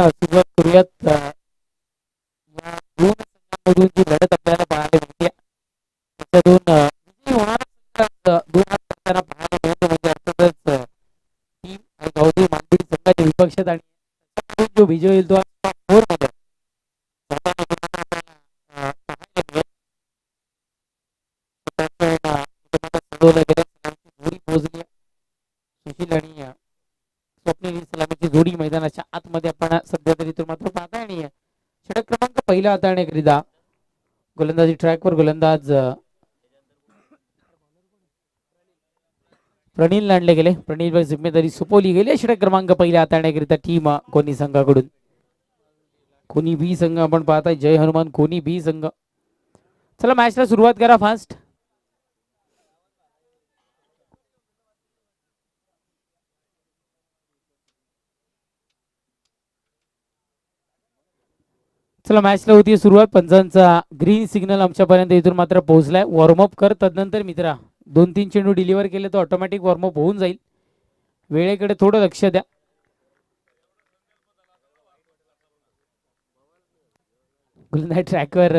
सुरुवात करूयात या दोन संघांमधून जी लढत आपल्याला पाहायला मिळते त्याच्या विजयी होणारा संघ दोन हात करताना पाहायला मिळतो म्हणजे अर्थातच टीम आणि गावठी मानबिडी संघाच्या विपक्षात आणि त्याच्यामधून जो विजय होईल तो आज फोर मध्ये जाताना कुठं आपल्याला पाहायला मिळेल. सजवलं गेलं सलामीची जोडी पोहोचली सुशील आणि स्वप्नील ही सलामीची जोडी मैदानाच्या आतमध्ये आपण सध्या तरी तो मात्र पाहताय आणि षटक क्रमांक पहिला हाताळण्याकरिता गोलंदाजी ट्रॅकवर गोलंदाज प्रणील लांडले गेले. प्रणील जिम्मेदारी सोपवली गेली. षटक क्रमांक पहिला हाताळण्याकरिता टीम कोणी संघाकडून कोणी बी संघ आपण पाहताय जय हनुमान कोणी बी संघ. चला मॅचला सुरुवात करा फास्ट. चला मॅचला होती सुरुवात. पंचांचा ग्रीन सिग्नल आमच्यापर्यंत इथून मात्र पोहोचलाय. वॉर्मअप कर तदनंतर मित्रा 2-3 चेंडू डिलिव्हर केले तर ऑटोमॅटिक वॉर्मअप होऊन जाईल. वेळेकडे थोडं लक्ष द्या. गोलंदाज ट्रॅकवर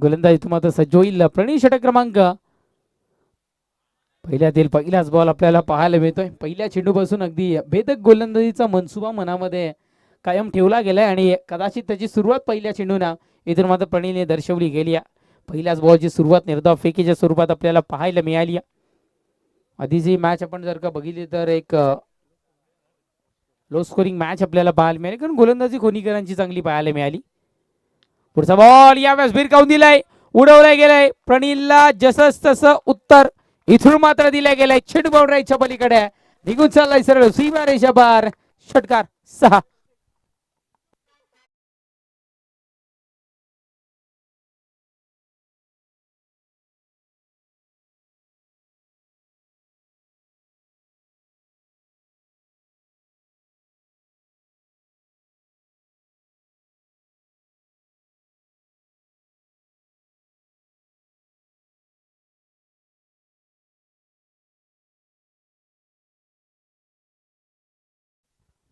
गोलंदाज इथून मात्र सज्ज होईल. प्रणील षटक क्रमांक पहिल्यातील पहिलाच बॉल आपल्याला पाहायला मिळतोय. पहिल्या चेंडूपासून अगदी भेदक गोलंदाजीचा मनसुबा मनामध्ये कायम ठेवला गेलाय आणि कदाचित त्याची सुरुवात पहिल्या चेंडूना इथून मात्र प्रणीलने दर्शवली गेली. पहिल्याच बॉलची सुरुवात निर्धाव फेकीच्या स्वरूपात आपल्याला पाहायला मिळाली. आधीची मॅच आपण जर का बघितली तर एक लो स्कोरिंग मॅच आपल्याला पाहायला मिळाली कारण गोलंदाजी खोनीकरांची चांगली पाहायला मिळाली. पुढचा बॉल यावेळेस भिरकावून दिलाय, उडवलाय गेलाय. प्रणीलला जसंच तसं उत्तर इथून मात्र दिल्या गेलाय. चेंडू बाउंड्रीच्या पलीकडे निघून चाललाय सरळ सीमा रेषा पार. षटकार 6.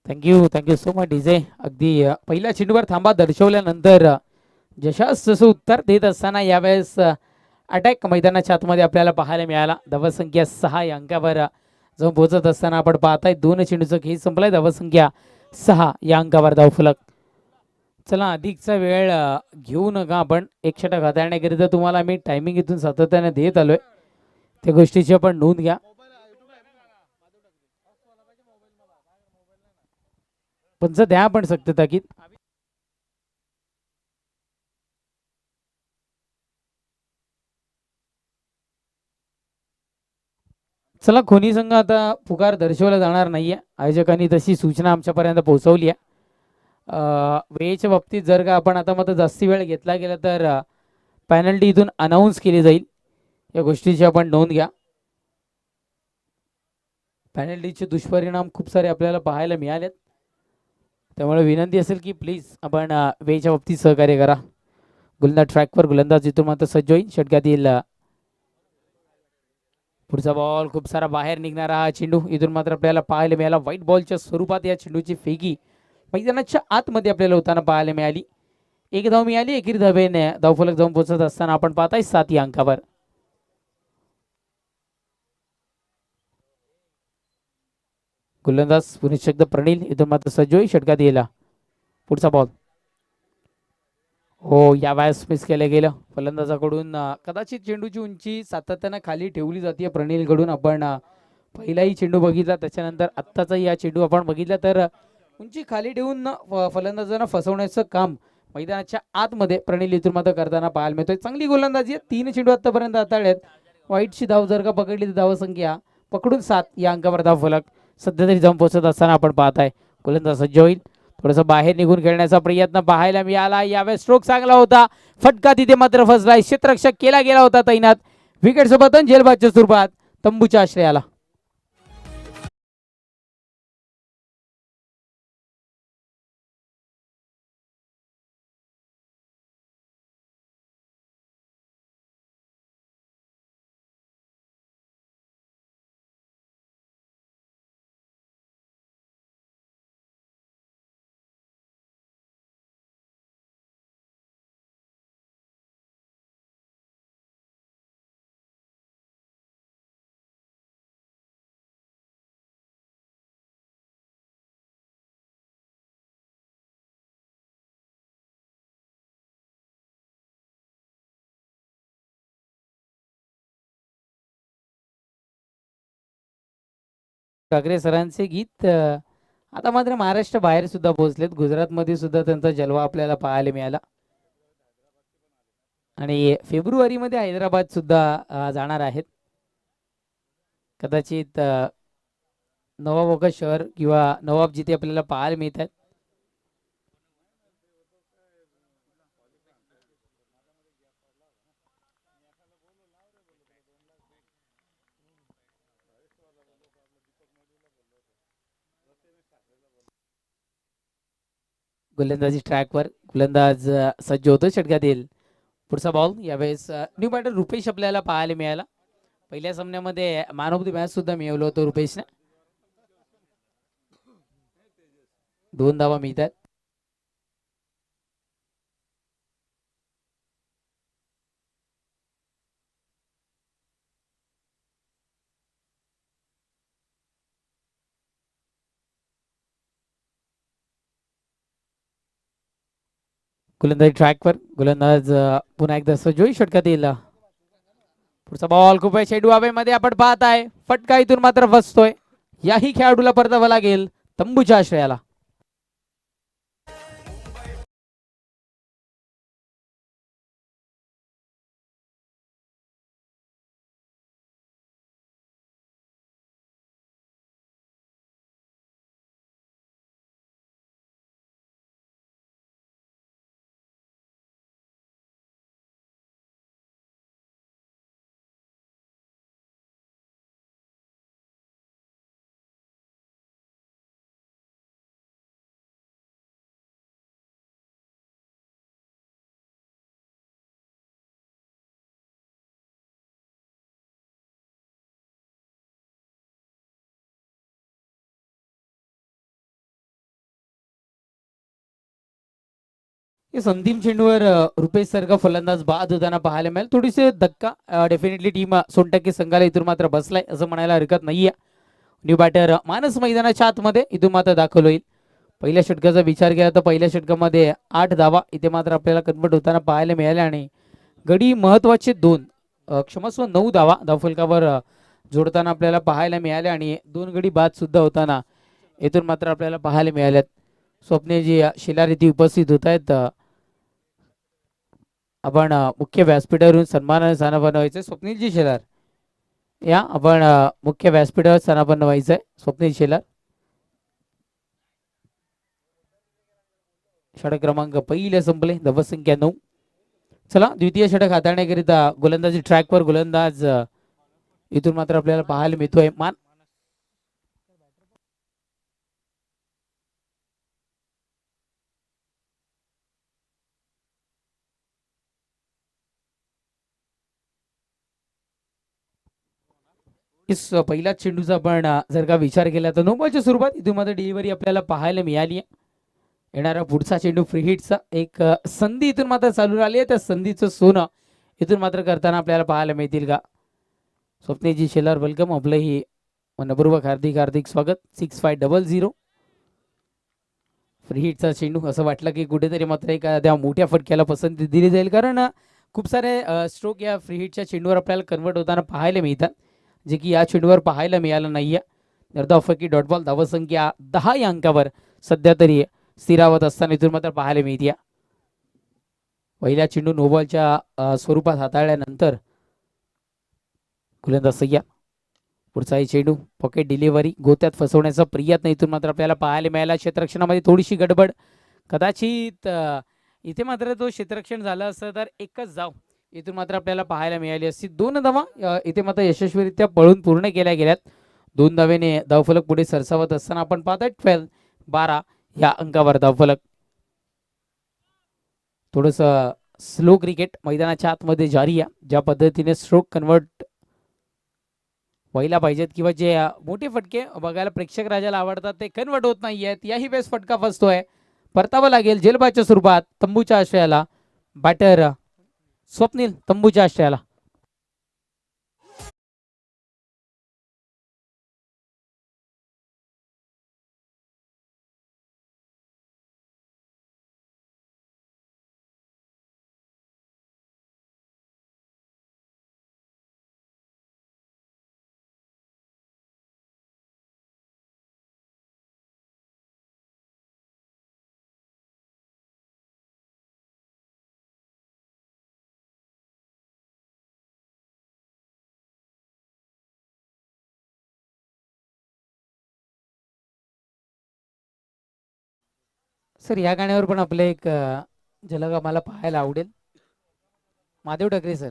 Thank you so much DJ. अगदी पहिल्या चेंडूवर थांबा दर्शवल्यानंतर जशास तसं उत्तर देत असताना यावेळेस अटॅक मैदानाच्या आतमध्ये आपल्याला पाहायला मिळाला. धावसंख्या 6 या अंकावर जाऊन पोहोचत असताना आपण पाहताय 2 चेंडूचा खेळ संपलाय. धावसंख्या 6 या अंकावर धावफलक. चला अधिकचा वेळ घेऊ नका आपण. एक षटक हाताळण्याकरिता तुम्हाला मी टायमिंग इथून सातत्याने देत आलोय. त्या गोष्टीची आपण नोंद घ्या. पंच द्या आपण सक्ती ताकीद. चला खोनी संघ आता पुकार दर्शवला जाणार नाहीये. आयोजकांनी तशी सूचना आमच्यापर्यंत पोहोचवली आहे. वेळेच्या बाबतीत जर का आपण आता मात्र जास्ती वेळ घेतला गेला तर पॅनल्टी इथून अनाऊन्स केली जाईल. या गोष्टीची आपण नोंद घ्या. पॅनल्टीचे दुष्परिणाम खूप सारे आपल्याला पाहायला मिळालेत. त्यामुळे विनंती असेल की प्लीज आपण वेळेच्या बाबतीत सहकार्य करा. गोलंदाज ट्रॅकवर गोलंदाज इथून मात्र सज्ज होईल. षटकातील पुढचा बॉल खूप सारा बाहेर निघणारा हा चेंडू इथून मात्र आपल्याला पाहायला मिळाला. व्हाईट बॉलच्या स्वरूपात या चेंडूची फेकी मैदानाच्या आतमध्ये आपल्याला होताना पाहायला मिळाली. एक धाव मिळाली. एकेरी धावेने धावफलक जाऊन पोहोचत असताना आपण पाहताय 7 या अंकावर. गोलंदाज पुन्हा एकदा प्रणील इथून मात्र सज्ज होईल. षटकात येईल. पुढचा बॉल हो यावेळेस मिस केलं गेलं फलंदाजाकडून. कदाचित चेंडूची उंची सातत्यानं खाली ठेवली जाते प्रणीलकडून. आपण पहिलाही चेंडू बघितला त्याच्यानंतर आत्ताचा या चेंडू आपण बघितला तर उंची खाली ठेवून फलंदाजांना फसवण्याचं काम मैदानाच्या आतमध्ये प्रणील इथून मात्र करताना पाहायला मिळतोय. चांगली गोलंदाजी 3 चेंडू आतापर्यंत हाताळल्यात. वाईटची धाव जर का पकडली तर धावसंख्या पकडून 7 या अंकावर धाव फलक सध्या तरी जाऊन पोहोचत असताना आपण पाहताय. गोलंदाज सज्ज होईल. थोडंसं बाहेर निघून खेळण्याचा प्रयत्न पाहायला मिळाला. यावेळेस स्ट्रोक चांगला होता. फटका तिथे मात्र फसलाय. क्षेत्ररक्षक केला गेला होता तैनात. विकेट सोबत झेलबादच्या स्वरूपात तंबूच्या आश्रयाला. ठाकरे सरांचे गीत आता मात्र महाराष्ट्र बाहेर सुद्धा पोहोचलेत. गुजरातमध्ये सुद्धा त्यांचा जलवा आपल्याला पाहायला मिळाला आणि फेब्रुवारीमध्ये हैदराबाद सुद्धा जाणार आहेत. कदाचित नवाब शहर किंवा नवाब जिथे आपल्याला पाहायला मिळतात. गोलंदाजी ट्रॅकवर गोलंदाज सज्ज होतो. षटकात येईल पुढचा बॉल. यावेळेस न्यू बॅटर रुपेश आपल्याला पाहायला मिळाला. पहिल्या सामन्यामध्ये मॅन ऑफ द मॅच सुद्धा मिळवलं होतं रुपेशने. 2 धावा मिळतात. गोलंदाजी ट्रॅकवर गोलंदाज पुन्हा एकदा सज्ज होईल. षटकात येईल पुढचा बॉल. खूप आहे चेंडू हवेमध्ये आपण पाहत आहे. फटका इथून मात्र फसतोय. याही खेळाडूला परतावा लागेल तंबूच्या आश्रयाला. संदीप चेंडूवर रुपेश सर का फलंदाज बाद होताना पाहायला मिळेल. थोडीसे धक्का डेफिनेटली टीम 100% संघाला इथून मात्र बसलाय असं म्हणायला हरकत नाहीये. न्यू बॅटर मानस मैदानाच्या आतमध्ये इथून मात्र दाखल होईल. पहिल्या षटकाचा विचार केला तर पहिल्या षटकामध्ये 8 धावा इथे मात्र आपल्याला कन्वर्ट होताना पाहायला मिळाल्या आणि गडी महत्वाचे 2 क्षमस्व 9 धावा धावफलकावर जोडताना आपल्याला पाहायला मिळाल्या आणि 2 गडी बाद सुद्धा होताना इथून मात्र आपल्याला पाहायला मिळाल्यात. स्वप्नेजी शिलार इथे उपस्थित होत आहेत. आपण मुख्य व्यासपीठावरून सन्मानाने स्थानापन्न व्हायचंय. स्वप्नीलजी शेलार या आपण मुख्य व्यासपीठावर स्थानापन्न व्हायचंय. स्वप्नील शेलार षटक क्रमांक पहिल्या संपले. धावसंख्या 9. चला द्वितीय षटक हाताळण्याकरिता गोलंदाजी ट्रॅकवर गोलंदाज इथून मात्र आपल्याला पाहायला मिळतोय. इस पहिल्या चेंडूचा आपण जर का विचार केला तर नो बॉलच्या स्वरूपात इथून मात्र डिलिव्हरी आपल्याला पाहायला मिळाली आहे. येणारा पुढचा चेंडू फ्री हिटचा एक संधी इथून मात्र चालू राहिली आहे. त्या संधीचं सोनं इथून मात्र करताना आपल्याला पाहायला मिळतील का. स्वप्नेजी शेलार वेलकम. आपलंही मनपूर्वक हार्दिक हार्दिक स्वागत. 6500 फ्री हिटचा चेंडू. असं वाटलं की कुठेतरी मात्र एखाद्या मोठ्या फटक्याला पसंती दिली जाईल कारण खूप सारे स्ट्रोक या फ्री हिटच्या चेंडूवर आपल्याला कन्वर्ट होताना पाहायला मिळतात जे की या चेंडूवर पाहायला मिळालं नाहीये. निर्धावफकी डॉट बॉल धावसंख्या 10 या अंकावर सध्या तरी स्थिरावत असताना इथून मात्र पाहायला मिळते. पहिल्या चेंडू नो बॉलच्या स्वरूपात हाताळल्यानंतर गोलंदाज सय्या. पुढचाही चेंडू पॉकेट डिलिव्हरी गोत्यात फसवण्याचा प्रयत्न इथून मात्र आपल्याला पाहायला मिळाला. क्षेत्ररक्षणामध्ये थोडीशी गडबड. कदाचित इथे मात्र तो क्षेत्ररक्षण झालं असतं तर एकच धाव इथून मात्र आपल्याला पाहायला मिळाली असती. 2 धावा इथे मात्र यशस्वीरित्या पळून पूर्ण केल्या गेल्यात. 2 धावेने धावफलक पुढे सरसावत असताना आपण पाहतोय 12 या अंकावर धावफलक. थोडस स्लो क्रिकेट मैदानाच्या आतमध्ये जारी आहे. ज्या पद्धतीने स्ट्रोक कन्वर्ट व्हायला पाहिजेत किंवा जे मोठे फटके बघायला प्रेक्षक राजाला आवडतात ते कन्वर्ट होत नाहीयेत. याही वेळेस फटका फसतोय. परतावा लागेल जेलबाच्या स्वरूपात तंबूच्या आश्रयाला. बॅटर स्वप्नील तंबूच्या आश्रयाला. सर या गाण्यावर पण आपलं एक झलक आम्हाला पाहायला आवडेल. महादेव ठाकरे सर.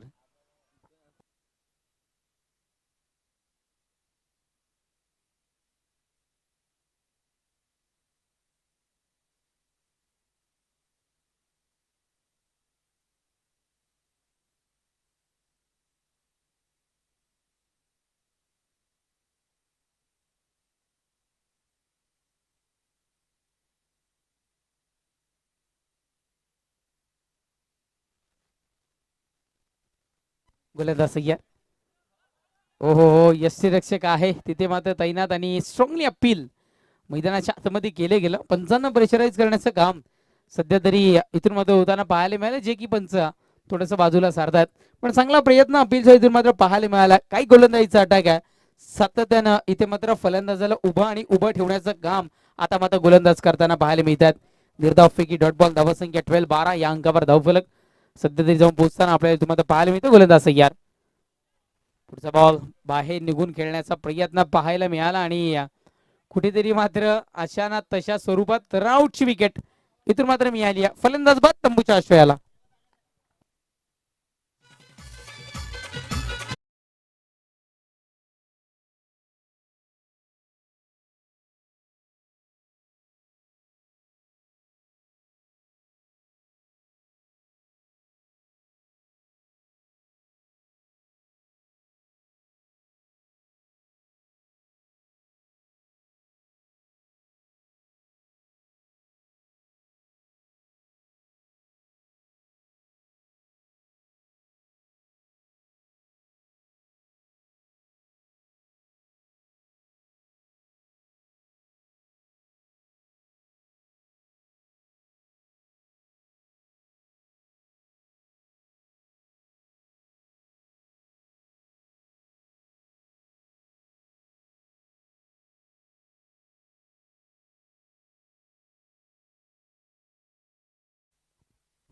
गोलंदाज सय्या. हो हो हो, यष्टीरक्षक आहे तिथे मात्र तैनात आणि स्ट्रॉंगली अपील मैदानाच्या आतमध्ये केले गेलं. पंचांना प्रेशराईज करण्याचं काम सध्या तरी इथून मात्र होताना पाहायला मिळालं, जे की पंच थोडस बाजूला सारतात. पण चांगला प्रयत्न अपीलचा इथून मात्र पाहायला मिळाला. काही गोलंदाजीचा अटॅक आहे सातत्यानं इथे मात्र फलंदाजाला उभा आणि उभं ठेवण्याचं काम आता मात्र गोलंदाज करताना पाहायला मिळतात. निर्धाव फेकी डॉट बॉल धावसंख्या 12-12 या अंकावर धावफलक सध्या तरी जाऊन पोहोचताना आपल्याला इथून मात्र पाहायला मिळतं गोलंदाज सय्यार. पुढचा बॉल बाहेर निघून खेळण्याचा प्रयत्न पाहायला मिळाला आणि कुठेतरी मात्र अशा ना तशा स्वरूपात राऊटची विकेट इथून मात्र मिळाली. फलंदाज बाद तंबूच्या आश्रयाला.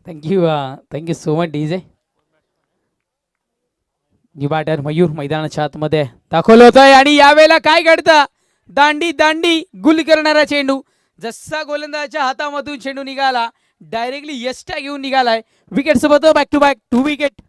Thank you thank you so much DJ. Batter Mayur मैदानाच्या आतमध्ये दाखवलं होतंय आणि यावेळेला काय घडतं, दांडी दांडी गुल करणारा चेंडू. जसा गोलंदाजाच्या हातामधून चेंडू निघाला डायरेक्टली यष्टा घेऊन निघालाय. विकेट सोबत बॅक टू बॅक 2 विकेट.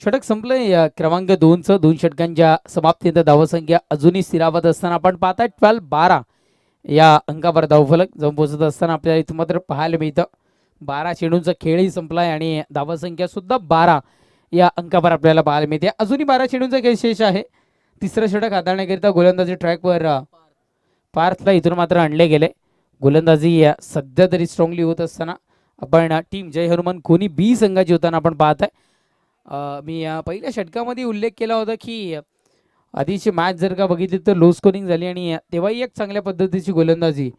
षटक संपलंय क्रमांक 2चं. 2 षटकांच्या समाप्तीनंतर धावसंख्या अजूनही स्थिरावत असताना आपण पाहताय 12-12 या अंकावर धावफलक जाऊन पोहोचत असताना आपल्याला इथं मात्र पाहायला मिळतं 12 चेंडूंचा खेळही संपलाय आणि धावसंख्या सुद्धा 12 या अंकावर आपल्याला पाहायला मिळते. अजूनही 12 चेंडूंचा खेळ शेष आहे. तिसरं षटक हाताळण्याकरिता गोलंदाजी ट्रॅकवर पार्थला इथून मात्र आणले गेले. गोलंदाजी सध्या तरी स्ट्रॉंगली होत असताना आपण टीम जय हनुमान कोणी बी संघाची होताना आपण पाहत आहे. मी पहिल्या षटकामध्ये उल्लेख केला होता की आधीची मॅच जर का बघितली तर लो स्कोरिंग झाली आणि तेव्हाही एक चांगल्या पद्धतीची गोलंदाजी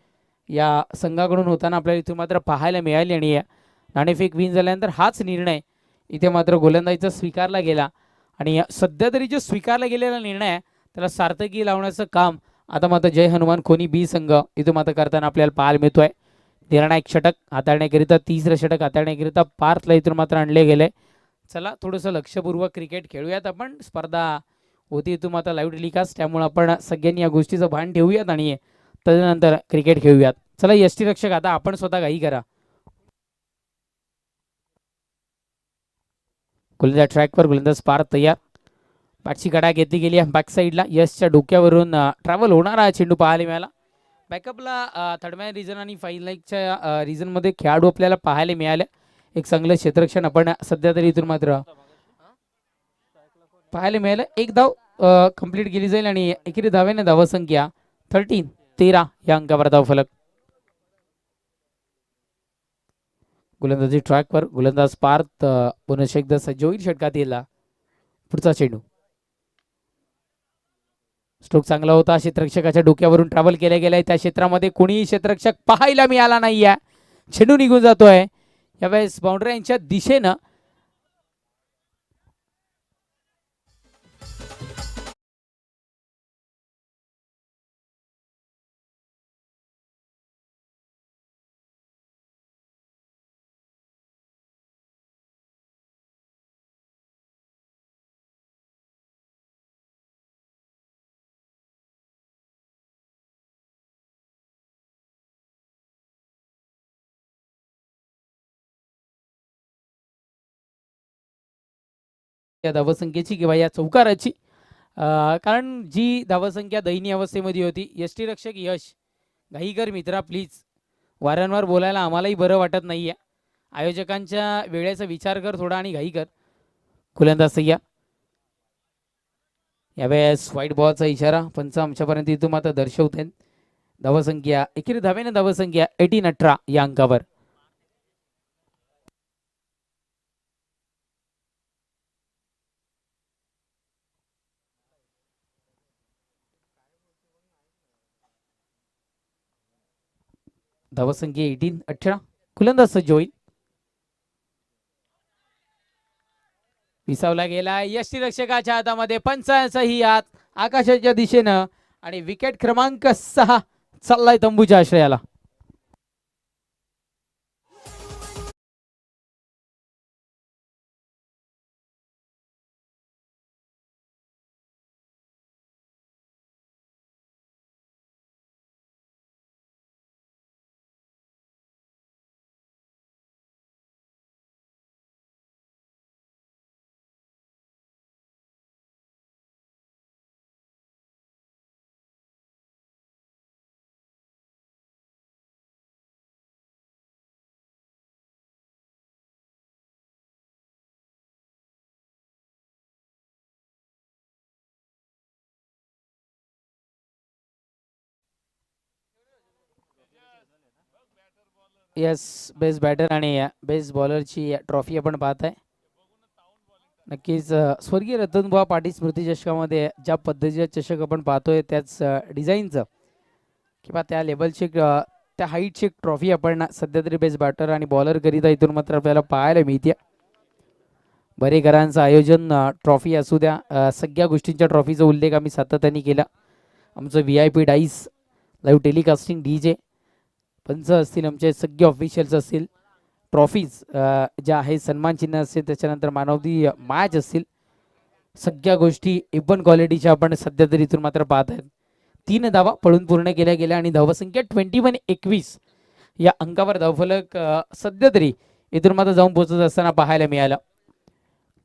या संघाकडून होताना आपल्याला इथून मात्र पाहायला मिळाली. आणि नाणेफेक विन झाल्यानंतर हाच निर्णय इथे मात्र गोलंदाजीचा स्वीकारला गेला आणि सध्या तरी जो स्वीकारला गेलेला निर्णय आहे त्याला सार्थकी लावण्याचं काम आता मात्र जय हनुमान कोणी बी संघ इथं मात्र करताना आपल्याला पाहायला मिळतोय. निर्णायक षटक हाताळण्याकरिता तिसरं षटक हाताळण्याकरिता पार्थला इथून मात्र आणले गेले. चला थोडंसं लक्षपूर्वक क्रिकेट खेळूयात आपण. स्पर्धा होती तुम्ही आता लाईव्ह टेलिकास्ट, त्यामुळे आपण सगळ्यांनी या गोष्टीचं भान ठेवूयात आणि तदनंतर क्रिकेट खेळूयात. चला यष्टीरक्षक आता आपण स्वतः काही करा. गोलंदाज ट्रॅकवर गोलंदाज पार तयार. बॅटची कडा घेतली गेली आहे बॅक साईडला. यशच्या डोक्यावरून ट्रॅव्हल होणारा चेंडू पाहायला मिळाला. बॅकअपला थर्डमॅन रिजन आणि फाईन रिजनमध्ये खेळाडू आपल्याला पाहायला मिळाले. एक चांगलं क्षेत्ररक्षण आपण सध्या तरी इथून मात्र पाहायला मिळालं. एक धाव कंप्लीट केली जाईल आणि एकेरी धावेने धावसंख्या 13-13 या अंकावर धावफलक. गोलंदाजी ट्रॅकवर, गोलंदाज पार्थ पुन्हा एकदा सज्ज होईल षटकातील. पुढचा चेंडू स्ट्रोक चांगला होता. क्षेत्ररक्षकाच्या डोक्यावरून ट्रॅव्हल केल्या गेलाय. त्या क्षेत्रामध्ये कोणीही क्षेत्ररक्षक पाहायला मिळाला नाहीये. चेंडू निघून जातोय. यावेळेस बाउंड्री यांच्या दिशेनं या धावसंख्येची किंवा या चौकाराची कारण जी धावसंख्या दयनीय अवस्थेमध्ये होती. यष्टी रक्षक यश घाईकर मित्रा प्लीज, वारंवार बोलायला आम्हालाही बरं वाटत नाहीये. आयोजकांच्या वेळेचा विचार कर थोडा आणि घाईकर. गोलंदाज सय्या, यावेळेस व्हाईट बॉलचा इशारा पंच आमच्यापर्यंत इथून मात्र दर्शवत आहेत. धावसंख्या एकेरी धावेने धावसंख्या 18 या अंकावर. धावसंख्या 18. गोलंदाज सज्ज होईल. विसावला गेला यष्टीरक्षकाच्या हातामध्ये. पंचांचाही हात आकाशाच्या दिशेनं आणि विकेट क्रमांक 6 चाललाय तंबूच्या आश्रयाला. येस, बेस्ट बॅटर आणि बेस्ट बॉलरची ट्रॉफी आपण पाहत आहे. नक्कीच स्वर्गीय रतनबुवा पाटील स्मृती चषकामध्ये ज्या पद्धतीचा चषक आपण पाहतोय त्याच डिझाईनचं किंवा त्या लेवलची त्या हाईटची ट्रॉफी आपण सध्या तरी बेस्ट बॅटर आणि बॉलर करिता इथून मात्र आपल्याला पाहायला मिळते. बरेकरांचं आयोजन ट्रॉफी असू द्या, सगळ्या गोष्टींच्या ट्रॉफीचा उल्लेख आम्ही सातत्याने केला. आमचं VIP डाईस, लाईव्ह टेलिकास्टिंग DJ, पंच असतील, आमचे सगळे ऑफिशियल्स असतील, ट्रॉफीज ज्या आहेत, सन्मान चिन्ह असतील, त्याच्यानंतर मानवदी मॅच असतील, सगळ्या गोष्टी इवन क्वालिटीच्या आपण सध्या तरी इथून मात्र पाहत आहेत. 3 धावा पळून पूर्ण केल्या गेल्या आणि धावसंख्या 21 या अंकावर धावफलक सध्या तरी इथून मात्र जाऊन पोहोचत असताना पाहायला मिळालं.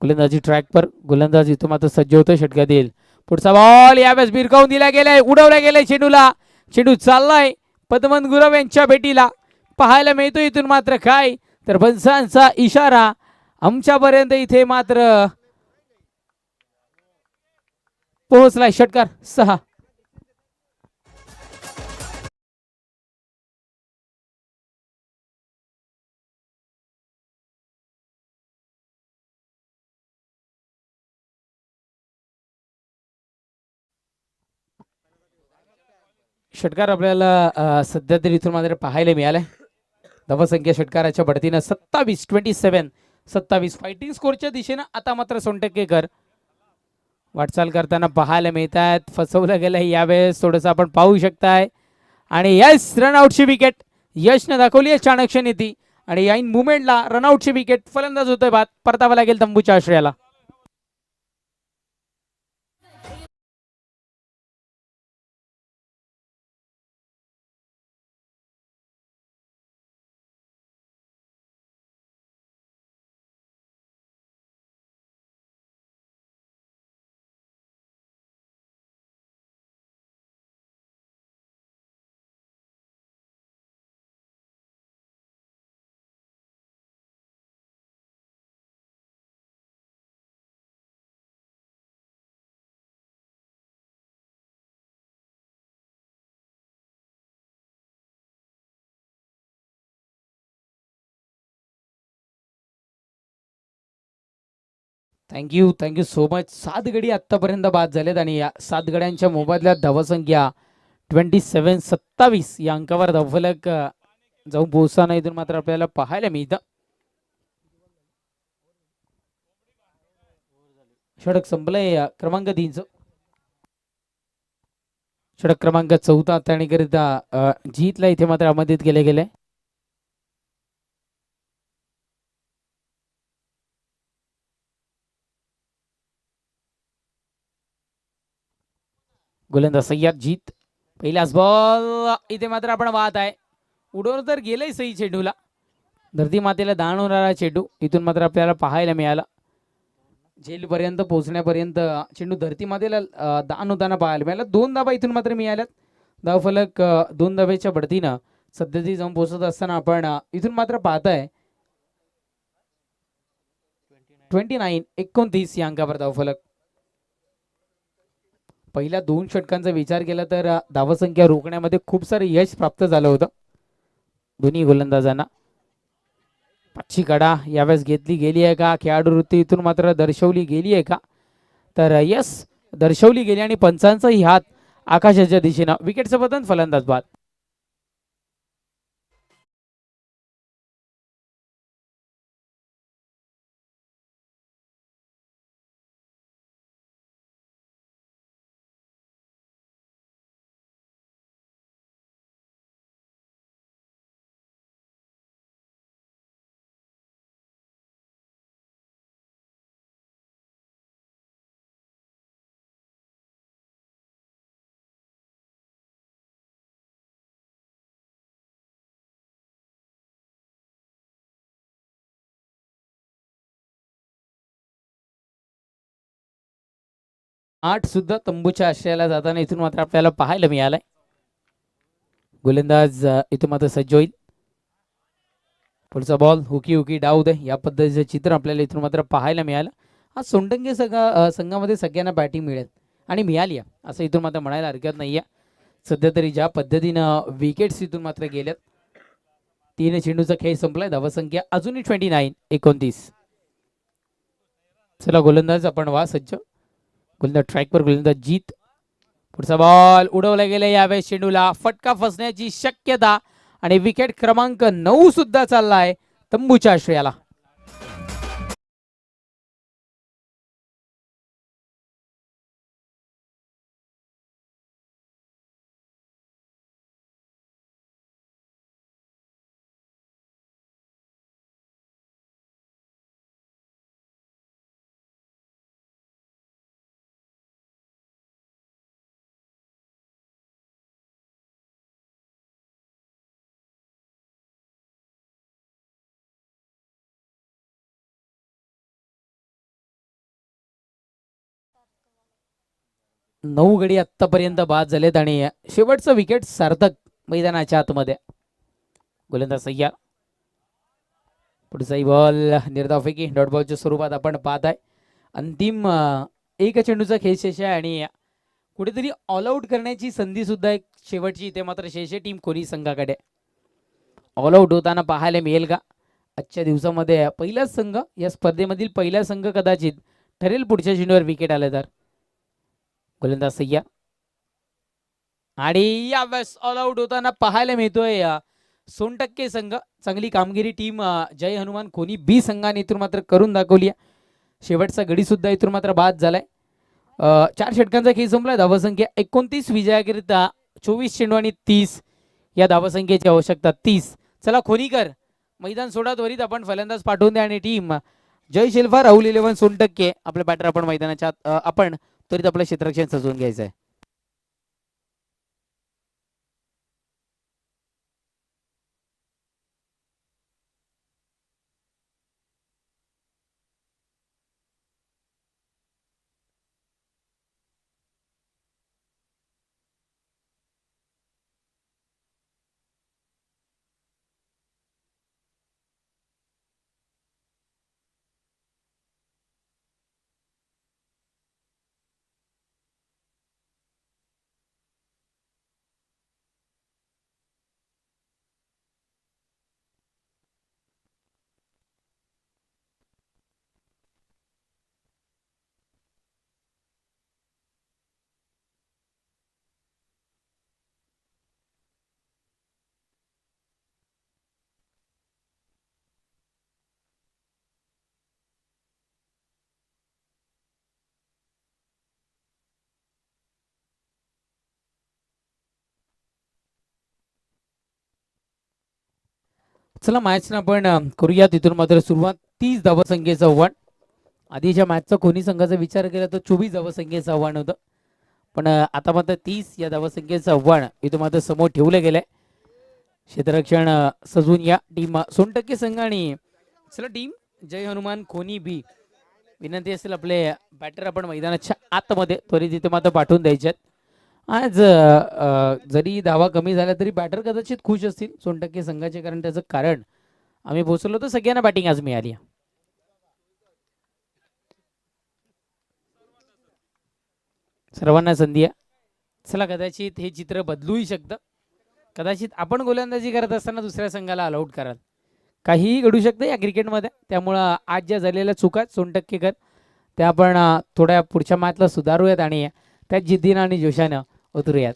गोलंदाजी ट्रॅकवर, गोलंदाज इथून मात्र सज्ज होतो. षटकात येईल. पुढचा बॉल यावेळेस भिरकावून दिला गेलाय, उडवला गेलाय चेंडूला. चेंडू चाललाय पद्मन गुरव यांच्या भेटीला. पाहायला मिळतो इथून मात्र काय तर पंचांचा इशारा आमच्यापर्यंत इथे मात्र पोहोचलाय. षटकार 6. षटकार आपल्याला सध्या तरी इथून मात्र पाहायला मिळालाय. धावसंख्या षटकाराच्या बढतीनं 27 फायटिंग स्कोरच्या दिशेनं आता मात्र सोनटक्केकर वाटचाल करताना पाहायला मिळत आहेत. फसवलं गेलं यावेळेस थोडंसं आपण पाहू शकताय. आणि यस, रनआउटची विकेट यशनं दाखवली आहे चाणक्य नीती आणि या इन मुवमेंटला रनआउटची विकेट. फलंदाज होतोय बाद, परतावा लागेल तंबूच्या आश्रयाला. Thank you so much. 7 गडी आतापर्यंत बाद झालेत आणि या 7 गड्यांच्या मोबदल्यात धावसंख्या 27-27 या अंकावर धावफलक जाऊन पोहोचताना इथून मात्र आपल्याला पाहायला मिळतं. षटक संपलंय क्रमांक 3चं. षटक क्रमांक 4 त्याकरिता जीतला इथे मात्र आमंत्रित केले गेले. गोलंदाज सय्यद जीत. पहिलाच बॉल इथे मात्र आपण वाहत आहे. उडवलं तर गेलंय सही चेंडूला. धरती मातेला दान होणारा चेंडू इथून मात्र आपल्याला पाहायला मिळाला. झेलपर्यंत पोहोचण्यापर्यंत चेंडू धरती मातेला दान होताना पाहायला मिळाला. 2 धाबा इथून मात्र मिळाल्यात. धावफलक 2 धाब्याच्या बढतीनं सध्या जाऊन पोहोचत असताना आपण इथून मात्र पाहताय 29-29 या अंकावर धावफलक. पहिल्या 2 षटकांचा विचार केला तर धावसंख्या रोखण्यामध्ये खूप सारे यश प्राप्त झालं होतं दोन्ही गोलंदाजांना. पाचची कडा यावेळेस घेतली गेली आहे का, खेळाडू वृत्ती इथून मात्र दर्शवली गेली आहे का, तर यस दर्शवली गेली आणि पंचांचाही हात आकाशाच्या दिशेनं. विकेटचं पतन, फलंदाज बाद. आठ सुद्धा तंबूच्या आश्रयाला जाताना इथून मात्र आपल्याला पाहायला मिळालंय. गोलंदाज इथून मात्र सज्ज होईल. पुढचा बॉल हुकी हुकी डाव दे या पद्धतीचं चित्र आपल्याला इथून मात्र पाहायला मिळालं. हा सोंडंगे संघामध्ये सगळ्यांना बॅटिंग मिळेल आणि मिळाली असं इथून मात्र म्हणायला हरकत नाहीये. सध्या तरी ज्या पद्धतीनं विकेट्स इथून मात्र गेल्यात. 3 चेंडूचा खेळ संपलाय. धावसंख्या अजूनही 29-29. चला गोलंदाज आपण वा सज्ज. गोलंदाज ट्रॅकवर, गोलंदाज जीत. पुढचा बॉल उडवला गेला यावेळेस चेंडूला फटका फसण्याची शक्यता आणि विकेट क्रमांक 9 सुद्धा चाललाय तंबूच्या आश्रयाला. नऊ गडी आतापर्यंत बाद झालेत आणि शेवटचं विकेट सार्थक मैदानाच्या आतमध्ये. गोलंदाज सय्या. पुढचाही बॉल निर्धावफेकी डॉट बॉलच्या स्वरूपात आपण पाहत आहे. अंतिम एक चेंडूचा खेळ शेष आहे आणि कुठेतरी ऑल आउट करण्याची संधी सुद्धा एक शेवटची इथे मात्र शेषे टीम कोहली संघाकडे. ऑल आउट होताना पाहायला मिळेल का आजच्या दिवसामध्ये? पहिलाच संघ या स्पर्धेमधील पहिला संघ कदाचित ठरेल पुढच्या चेंडूवर विकेट आले तर. गोलंदाज सय्या आणि यावेळेस ऑल आउट होताना पाहायला मिळतोय सोनटक्के संघ. चांगली कामगिरी टीम जय हनुमान कोणी बी संघाने इथून मात्र करून दाखवली. शेवटचा गडी सुद्धा इथून मात्र बाद झालाय. 4 षटकांचा खेळ संपलाय. धावसंख्या 29 विजयाकरिता 24 चेंडू आणि 30 या धावसंख्येची आवश्यकता 30. चला खोनीकर मैदान सोडा त्वरित. आपण फलंदाज पाठवून द्या आणि टीम जय शिल्फा राहुल 11 सोनटक्के आपले बॅटर आपण मैदानाच्या आपण त्वरित आपलं क्षेत्ररक्षण सजवून घ्यायचं आहे. चला मॅच आपण करूया तिथून मात्र सुरुवात. 30 धावसंख्येचं आव्हान. आधीच्या मॅचचा कोणी संघाचा विचार केला तर 24 धावसंख्येचं आव्हान होतं, पण आता मात्र 30 या धावसंख्येचं आव्हान इथं मात्र समोर ठेवलं गेलंय. क्षेत्ररक्षण सजून या टीम सोनटक्के संघ आणि चला टीम जय हनुमान खोनी बी विनंती असेल आपले बॅटर आपण मैदानाच्या आतमध्ये त्वरित इथे मात्र पाठवून द्यायचे. आज जरी धावा कमी झाल्या तरी बॅटर कदाचित खुश असतील सोनटक्के संघाचे, कारण त्याचं कारण आम्ही पोहोचलो तर सगळ्यांना बॅटिंग आज मिळाली. सर्वांना संधी आहे. चला कदाचित हे चित्र बदलूही शकतं. कदाचित आपण गोलंदाजी करत असताना दुसऱ्या संघाला ऑलआउट कराल, काहीही घडू शकतं या क्रिकेटमध्ये. त्यामुळं आज ज्या झालेल्या चुका सोनटक्केकर त्या आपण थोड्या पुढच्या मॅचला सुधारूयात आणि त्या जिद्दीनं आणि जोशानं उतरूयात.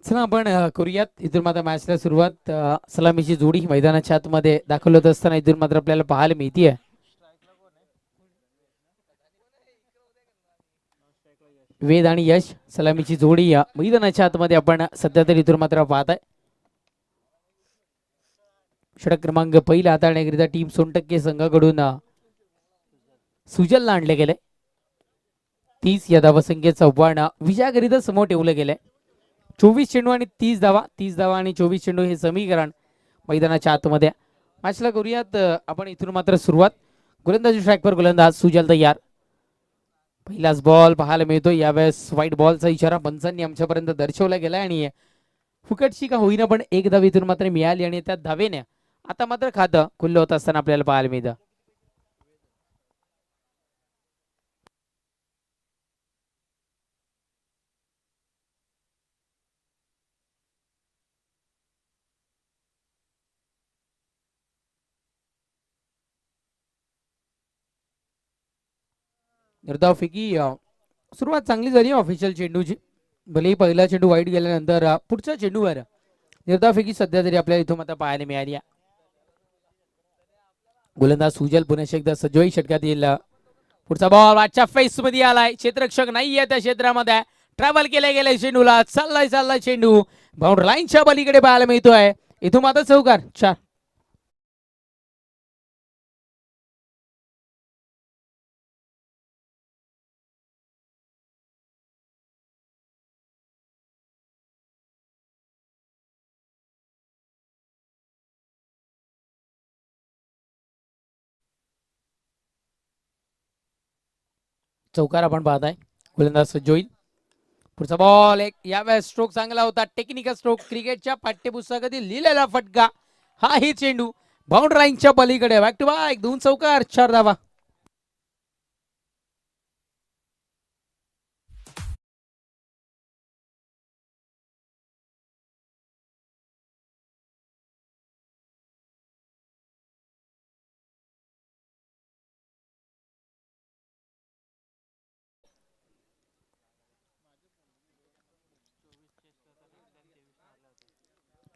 चला आपण करूयात इथून मात्र मॅचला सुरुवात. सलामीची जोडी मैदानाच्या आतमध्ये दाखल होत असताना इथून मात्र आपल्याला पाहायला मिळतीये. वेद आणि यश सलामीची जोडी या मैदानाच्या आतमध्ये आपण सध्या तरी इथून मात्र पाहत आहे. षटक क्रमांक पहिला हाताळण्याकरिता टीम सोनटक्के संघाकडून सुजलला आणले गेले. 30 या धावसंख्येचं आव्हान विजयाकरिता समोर ठेवलं गेलंय. 24 चेंडू आणि 30 धावा, 30 धावा आणि 24 चेंडू हे समीकरण मैदानाच्या आतमध्ये. मॅचला करूयात आपण इथून मात्र सुरुवात. गोलंदाजी ट्रॅकवर गोलंदाज सुजल तयार. पहिलाच बॉल पाहायला मिळतो. यावेळेस व्हाईट बॉलचा इशारा पंचांनी आमच्यापर्यंत दर्शवला गेला आणि फुकटशी का होईना पण एक धाव इथून मात्र मिळाली आणि त्या धावेने आता मात्र खातं खुल्लं होत असताना आपल्याला पाहायला मिळतं. निर्धावफेकी सुरुवात चांगली झाली ऑफिशियल चेंडूची. भलेही पहिला चेंडू वाईट गेल्यानंतर पुढच्या चेंडूवर निर्धावफेकी सध्या तरी आपल्याला इथून मात्र पाहायला मिळाली. गोलंदाज सुजल पुन्हा एकदा सजोई षटकात येईल. पुढचा बॉल वाटच्या फेस मध्ये आलाय. क्षेत्ररक्षक नाहीये त्या क्षेत्रामध्ये. ट्रॅव्हल केले गेले चेंडूला. चाललाय चेंडू बाउंड्री लाईनच्या पलीकडे पाहायला मिळतोय. इथून मात्र चौकार 4. चौकार आपण पाहताय. गोलंदाज सज्जोईल. पुढचा बॉल एक यावेळेस स्ट्रोक चांगला होता. टेक्निकल स्ट्रोक क्रिकेटच्या पाठ्यपुस्तकातील लिहिलेला फटका. हा ही चेंडू बाउंड्री लाईनच्या पलीकडे. बॅक टू बॅक 2 चौकार 4 धावा.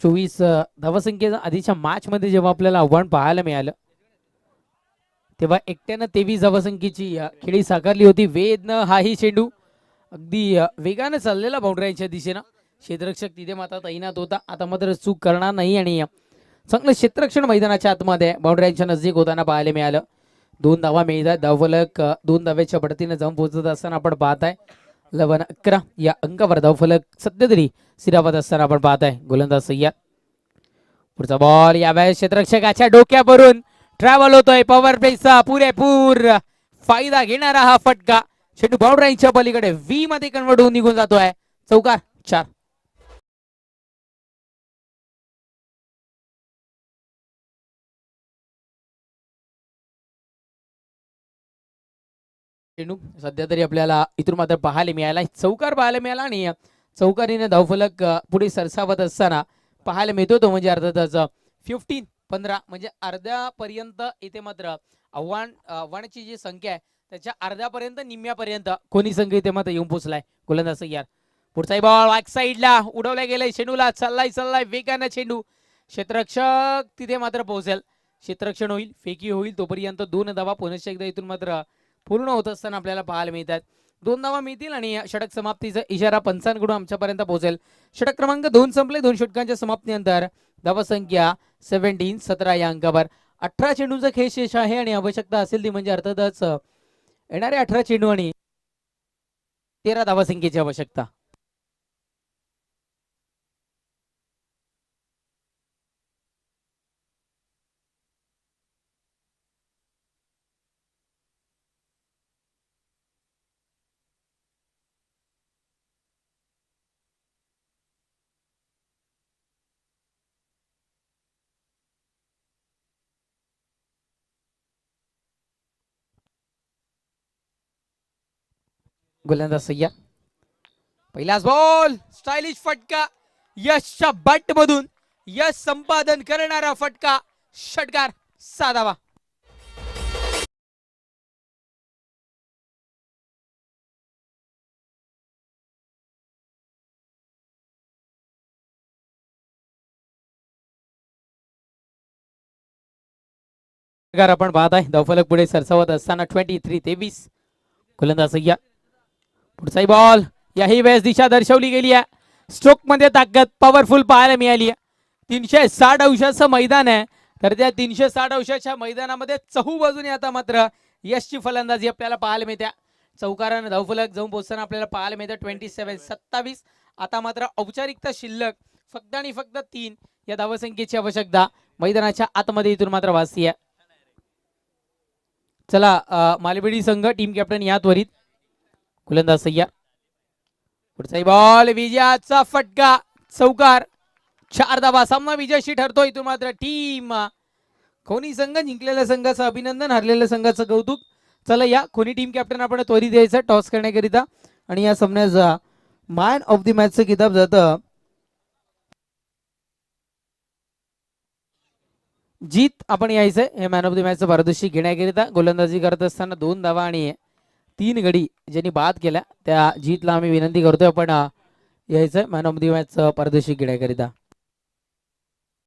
चोवीस धावसंख्येचा आधीच्या मॅच मध्ये जेव्हा आपल्याला आव्हान पाहायला मिळालं तेव्हा एकट्यानं 23 धावसंख्येची खेळी साकारली होती. वेदनं हाही चेंडू अगदी वेगानं चाललेला बाउंड्रीच्या दिशेनं. क्षेत्ररक्षक तिथे मात्र तैनात होता. आता मात्र चूक करणार नाही आणि चांगलं क्षेत्ररक्षण मैदानाच्या आतमध्ये बाउंड्रीच्या नजदीक होताना पाहायला मिळालं. 2 धावा मिळतात. धावफलक 2 धाव्याच्या बढतीने जाऊन पोहोचत असताना आपण पाहत आहे. 11 या अंकावर धावफलक सध्या तरी स्थिरावत असताना आपण पाहत आहे. गोलंदाज सय्यद. पुढचा बॉल या वेळेस क्षेत्ररक्षकाच्या डोक्यावरून ट्रॅव्हल होतोय. पॉवर प्लेचा पुरेपूर फायदा घेणारा हा फटका चेंडू बाउंड्रीच्या पलीकडे व्ही मध्ये कन्वर्ट होऊन निघून जातोय. चौकार 4. चेंडू सध्या तरी आपल्याला इथून मात्र पाहायला मिळाला. चौकार पाहायला मिळाला आणि चौकारीने धावफलक पुढे सरसावत असताना पाहायला मिळतो. तो म्हणजे अर्थातच 15 म्हणजे अर्ध्यापर्यंत इथे मात्र आव्हानाची जी संख्या आहे त्याच्या अर्ध्यापर्यंत निम्म्यापर्यंत कोणी संघ इथे मात्र येऊन पोहोचलाय. गोलंदाज यार. पुढचा बॉल बॅक साईडला उडवला गेलाय. चेंडूला चाललाय वेगानं चेंडू. क्षेत्ररक्षक तिथे मात्र पोहोचेल. क्षेत्ररक्षण होईल, फेकी होईल, तोपर्यंत 2 धावा पुनश्च एकदा इथून मात्र पूर्ण होत असताना आपल्याला पाहायला मिळतात. 2 धावा मिळतील आणि षटक समाप्तीचा इशारा पंचांकडून आमच्यापर्यंत पोहोचेल. षटक क्रमांक 2 संपले. 2 षटकांच्या समाप्तीनंतर धावा संख्या 17 या अंकावर 18 चेंडूचा खेळ शेष आहे आणि आवश्यकता असेल ती म्हणजे अर्थातच येणारे 18 चेंडू आणि 13 धावा संख्येची आवश्यकता. गोलंदाज सय्यद. पहिलाच बॉल स्टायलिश फटका. यशच्या बॅट मधून यश संपादन करणारा फटका. षटकार 6 धावा. आपण पाहत आहे धावफलक पुढे सरसावत असताना 23-23. गोलंदाज सय्यद. पुढचाही बॉल याही वेळेस दिशा दर्शवली गेली आहे. स्ट्रोक मध्ये ताकद पॉवरफुल पाहायला मिळाली आहे. 360 अंशाचं मैदान आहे तर त्या 360 अंशाच्या मैदानामध्ये चहूबाजूने आता मात्र यशची फलंदाजी आपल्याला पाहायला मिळते. चौकारानं धावफलक जाऊन पोहोचताना आपल्याला पाहायला मिळतं 27-27. आता मात्र औपचारिकता शिल्लक फक्त आणि फक्त 3 या धावसंख्येची आवश्यकता मैदानाच्या आतमध्ये इथून मात्र वाचती आहे. चला मालबेडी संघ टीम कॅप्टन या त्वरित. गोलंदाज सय्यद. पुढचा बॉल विजयाचा फटका. चौकार 4 धावा. सामना विजयशी ठरतो. इथून मात्र टीम कोणी संघ जिंकलेल्या संघाचं अभिनंदन, हरलेल्या संघाचं कौतुक. चला या कोणी टीम कॅप्टन आपण त्वरित द्यायचं टॉस करण्याकरिता आणि या सामन्याचा मॅन ऑफ द मॅचचं किताब जातं जीत. आपण यायचंय हे मॅन ऑफ द मॅचचं पारितोषिक घेण्याकरिता. गोलंदाजी करत असताना 2 धावा आणि 3 गडी ज्यांनी बाद केल्या त्या जीतला आम्ही विनंती करतोय आपण यायचंय मॅन ऑफ द मॅचचं पारितोषिक घेण्याकरिता.